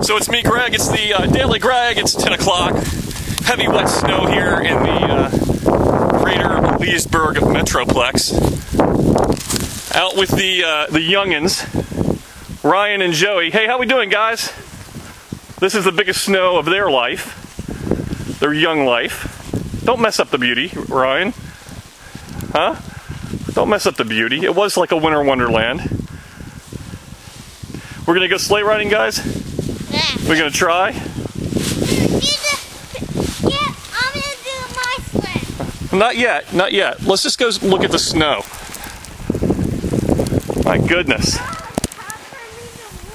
So it's me, Greg. It's the Daily Greg. It's 10 o'clock. Heavy wet snow here in the greater Leesburg Metroplex. Out with the youngins, Ryan and Joey. Hey, how we doing, guys? This is the biggest snow of their life, their young life. Don't mess up the beauty, Ryan. Huh? Don't mess up the beauty. It was like a winter wonderland. We're gonna go sleigh riding, guys? Yeah. We're gonna try? Yeah, I'm gonna do my sled. Not yet, not yet. Let's just go look at the snow. My goodness.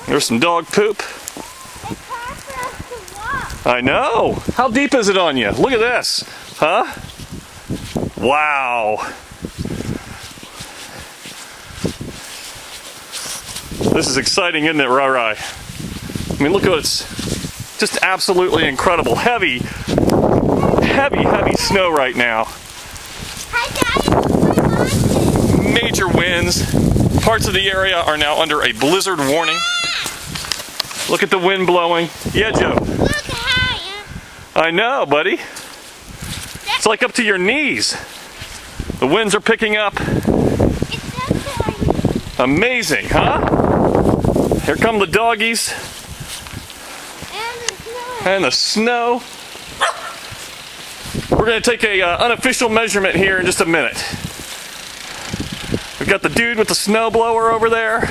There's some dog poop. It's hard for us to walk. I know. How deep is it on you? Look at this. Huh? Wow. This is exciting, isn't it, Rai? I mean, look at it. It's just absolutely incredible. Heavy snow right now. Hi, Daddy. Major winds. Parts of the area are now under a blizzard warning. Look at the wind blowing. Yeah, Joe. Look higher. I know, buddy. It's like up to your knees. The winds are picking up. Amazing, huh? Here come the doggies. And the snow. We're going to take a unofficial measurement here in just a minute. We've got the dude with the snow blower over there.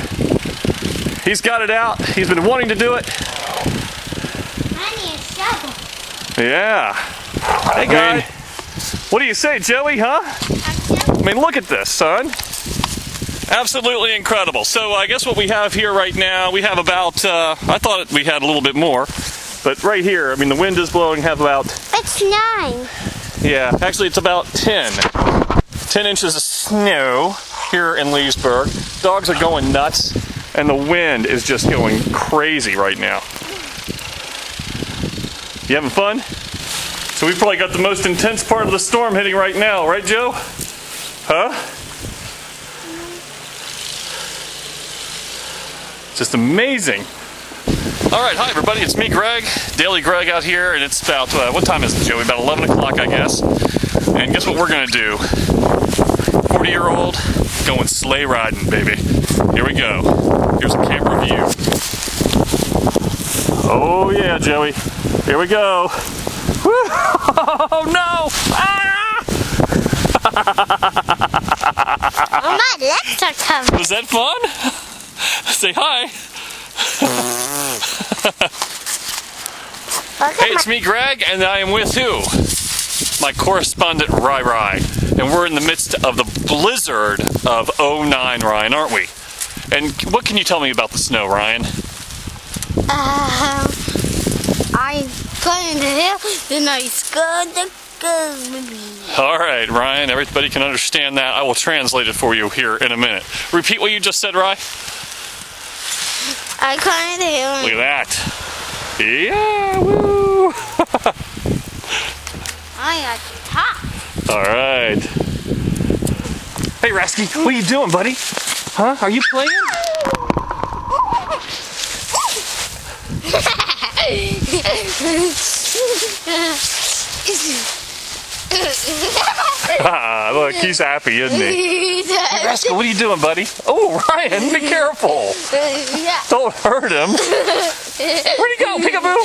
He's got it out. He's been wanting to do it. I need a shovel. Yeah. Hey, guy. What do you say, Joey, huh? I mean, look at this, son. Absolutely incredible. So I guess what we have here right now, we have about, I thought we had a little bit more, but right here, I mean, the wind is blowing, have about... It's 9. Yeah, actually it's about 10. 10 inches of snow here in Leesburg. Dogs are going nuts, and the wind is just going crazy right now. You having fun? So we've probably got the most intense part of the storm hitting right now, right, Joe? Huh? Just amazing. All right, hi everybody, it's me, Greg, Daily Greg out here, and it's about, what time is it, Joey? About 11 o'clock, I guess. And guess what we're gonna do? 40-year-old going sleigh riding, baby. Here we go. Here's a camera view. Oh yeah, Joey. Here we go. Woo! Oh no! Ah! Oh, my legs are covered. Was that fun? Say hi. Hey, it's me, Greg, and I am with who? My correspondent, Rai. And we're in the midst of the blizzard of 09, Ryan, aren't we? And what can you tell me about the snow, Ryan? I'm going to hill, then I scored the movie. All right, Ryan, everybody can understand that. I will translate it for you here in a minute. Repeat what you just said, Rai. I climbed the hill. Look at that. Yeah, woo! I got the top. All right. Hey, Rasky, what are you doing, buddy? Huh? Are you playing? Look, he's happy, isn't he? Hey, Rascal, what are you doing, buddy? Oh, Ryan, be careful. Don't hurt him. Where'd he go, Peekaboo?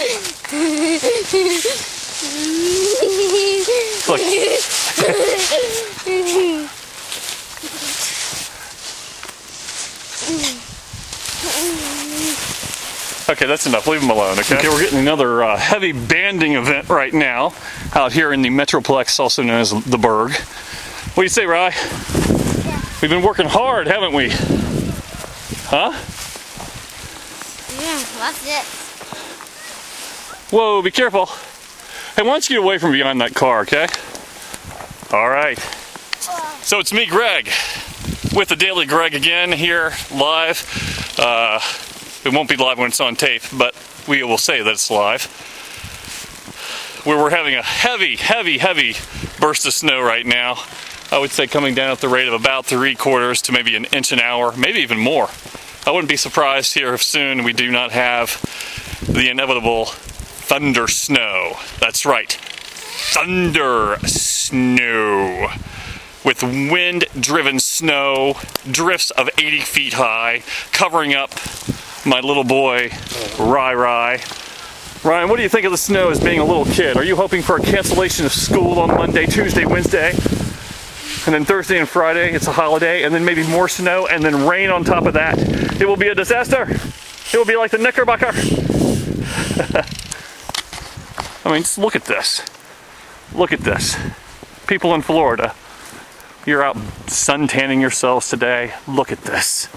Look. Okay, that's enough. Leave him alone, okay? Okay, we're getting another heavy banding event right now out here in the Metroplex, also known as the Burg. What do you say, Rai? Yeah. We've been working hard, haven't we? Huh? Yeah, what's it? Whoa, be careful. Hey, why don't you get away from behind that car, okay? All right. So it's me, Greg, with the Daily Greg again here, live. It won't be live when it's on tape, but we will say that it's live. Where we're having a heavy burst of snow right now. I would say coming down at the rate of about 3/4 to maybe 1 inch an hour, maybe even more. I wouldn't be surprised here if soon we do not have the inevitable thunder snow. That's right, thunder snow. With wind-driven snow, drifts of 80 feet high, covering up my little boy, Rai. Ryan, what do you think of the snow as being a little kid? Are you hoping for a cancellation of school on Monday, Tuesday, Wednesday? And then Thursday and Friday, it's a holiday, and then maybe more snow, and then rain on top of that. It will be a disaster. It will be like the Knickerbocker. I mean, just look at this. Look at this. People in Florida, you're out sun-tanning yourselves today. Look at this.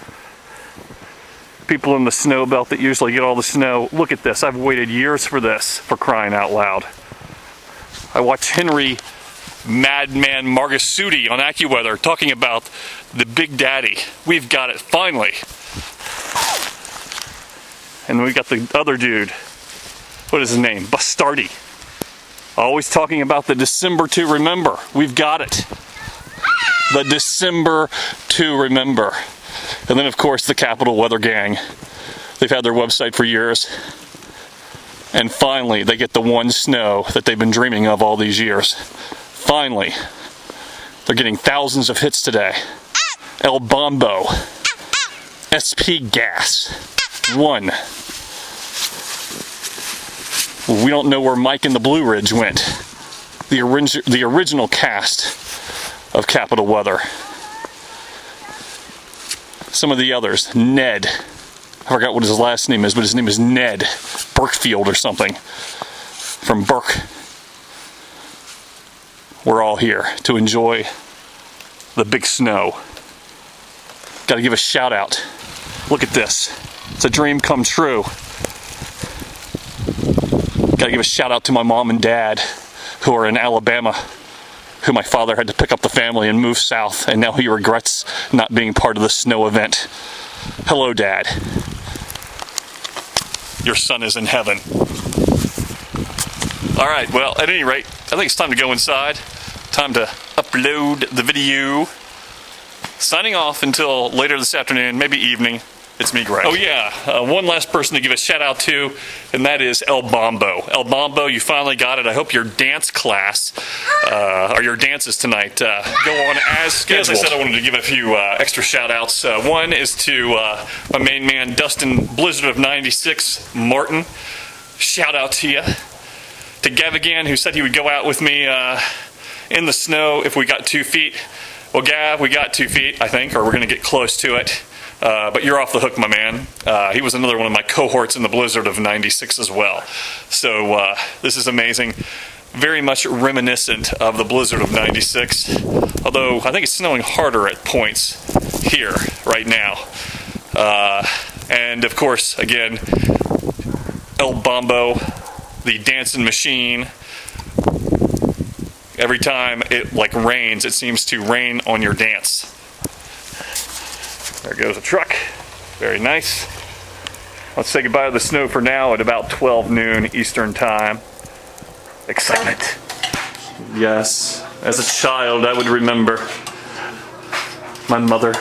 People in the snow belt that usually get all the snow. Look at this. I've waited years for this, for crying out loud. I watched Henry Madman Margasuti on AccuWeather talking about the Big Daddy. We've got it finally. And we got the other dude. What is his name? Bastardi. Always talking about the December to remember. We've got it. The December to remember. And then, of course, the Capital Weather Gang. They've had their website for years. And finally, they get the one snow that they've been dreaming of all these years. Finally. They're getting thousands of hits today. El Bombo. SP Gas. 1. We don't know where Mike and the Blue Ridge went. The original cast of Capital Weather. Some of the others, Ned. I forgot what his last name is, but his name is Ned Burkfield or something. From Burke. We're all here to enjoy the big snow. Gotta give a shout out. Look at this. It's a dream come true. Gotta give a shout out to my mom and dad who are in Alabama, who my father had to pick up the family and move south, and now he regrets not being part of the snow event. Hello, Dad. Your son is in heaven. All right, well, at any rate, I think it's time to go inside. Time to upload the video. Signing off until later this afternoon, maybe evening. It's me, Greg. Oh yeah, one last person to give a shout out to, and that is El Bombo. El Bombo, you finally got it. I hope your dance class, or your dances tonight, go on as scheduled. As I said, I wanted to give a few extra shout outs. One is to my main man, Dustin Blizzard of 96, Martin. Shout out to you. To Gavigan, who said he would go out with me in the snow if we got 2 feet. Well, Gav, we got 2 feet, I think, or we're going to get close to it. But you're off the hook, my man. He was another one of my cohorts in the Blizzard of 96 as well. So this is amazing. Very much reminiscent of the Blizzard of 96. Although I think it's snowing harder at points here right now. And of course, again, El Bombo, the dancing machine. Every time it rains, it seems to rain on your dance. There goes a truck. Very nice. Let's say goodbye to the snow for now at about 12 noon Eastern time. Excitement. Yes, as a child I would remember my mother.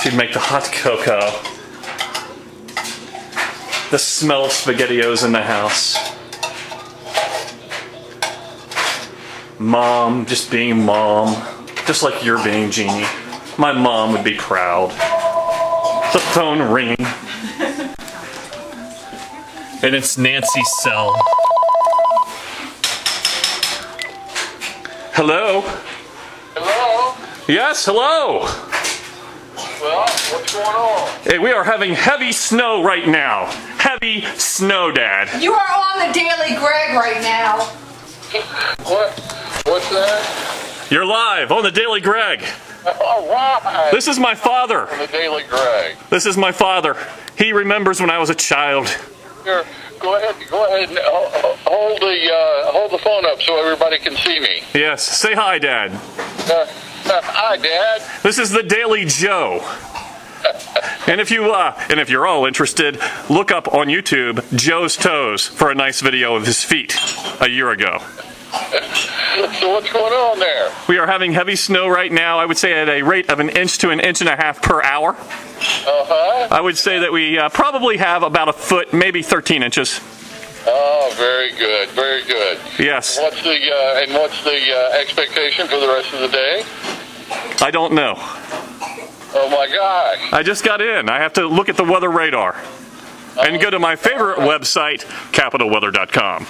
She'd make the hot cocoa. The smell of SpaghettiOs in the house. Mom just being mom. Just like you're being Jeannie. My mom would be proud. The phone ringing. And it's Nancy's cell. Hello? Hello? Yes, hello. Well, what's going on? Hey, we are having heavy snow right now. Heavy snow, Dad. You are on the Daily Greg right now. What's that? You're live on the Daily Greg. All right. This is my father. On the Daily Greg. This is my father. He remembers when I was a child. Here, go ahead and hold the phone up so everybody can see me. Yes, say hi, Dad. Hi, Dad. This is the Daily Joe. And if you're all interested, look up on YouTube Joe's Toes for a nice video of his feet a year ago. So what's going on there? We are having heavy snow right now, I would say at a rate of 1 inch to 1.5 inches per hour. Uh-huh. I would say that we probably have about a foot, maybe 13 inches. Oh, very good, very good. Yes. What's the expectation for the rest of the day? I don't know. Oh my gosh. I just got in. I have to look at the weather radar and go to my favorite website, capitalweather.com.